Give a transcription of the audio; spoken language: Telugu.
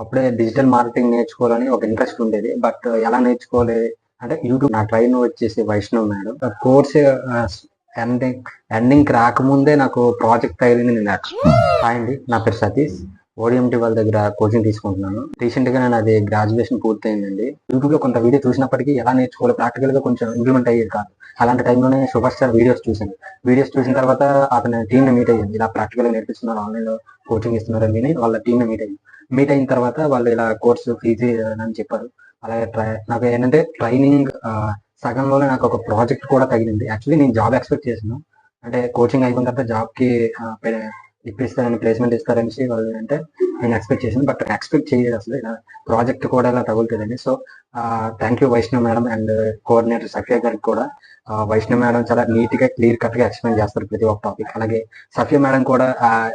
అప్పుడే డిజిటల్ మార్కెటింగ్ నేర్చుకోవాలని ఒక ఇంట్రెస్ట్ ఉండేది. బట్ ఎలా నేర్చుకోవాలి అంటే యూట్యూబ్ నా ట్రైన్ వచ్చేసి వైష్ణవ్ మేడం. కోర్స్ ఎండింగ్ రాకముందే నాకు ప్రాజెక్ట్ తగిలింది. నేను హాయ్ అండి, నా పేరు సతీష్. ఓడిఎంటి వాళ్ళ దగ్గర కోచింగ్ తీసుకుంటున్నాను. రీసెంట్ గా నేను అది గ్రాడ్యుయేషన్ పూర్తయిందండి. యూట్యూబ్ లో కొంత వీడియో చూసినప్పటికీ ఎలా నేర్చుకోవాలి ప్రాక్టికల్ గా కొంచెం ఇంప్లిమెంట్ అయ్యేది కాదు. అలాంటి టైంలోనే సూపర్ స్టార్ వీడియోస్ చూసాను. వీడియోస్ చూసిన తర్వాత అతని టీమ్ ని మీట్ అయ్యింది. ఇలా ప్రాక్టికల్ గా నేర్పిస్తున్నారు, ఆన్లైన్ లో కోచింగ్ ఇస్తున్నారు అని విని వాళ్ళ టీమ్ ని మీట్ అయిన తర్వాత వాళ్ళు ఇలా కోర్సు ఫీజు అని చెప్పారు. అలాగే నాకు ఏంటంటే ట్రైనింగ్ సగంలోనే నాకు ఒక ప్రాజెక్ట్ కూడా తగిలింది. యాక్చువల్లీ నేను జాబ్ ఎక్స్పెక్ట్ చేశాను. అంటే కోచింగ్ అయిపోయిన తర్వాత జాబ్ కి ఇప్పిస్తారని, ప్లేస్మెంట్ ఇస్తారని వాళ్ళు అంటే నేను ఎక్స్పెక్ట్ చేశాను. బట్ ఎక్స్పెక్ట్ చేయలేదు అసలు ఇలా ప్రాజెక్ట్ కూడా ఇలా తగులుతుందని. So thank you Vaishnav madam and coordinator Safia గారికి కూడా. వైష్ణవ్ మేడం చాలా నీట్ గా క్లియర్ కట్ గా ఎక్స్ప్లెయిన్ చేస్తారు ప్రతి ఒక్క టాపిక్. అలాగే సఫియా మేడం కూడా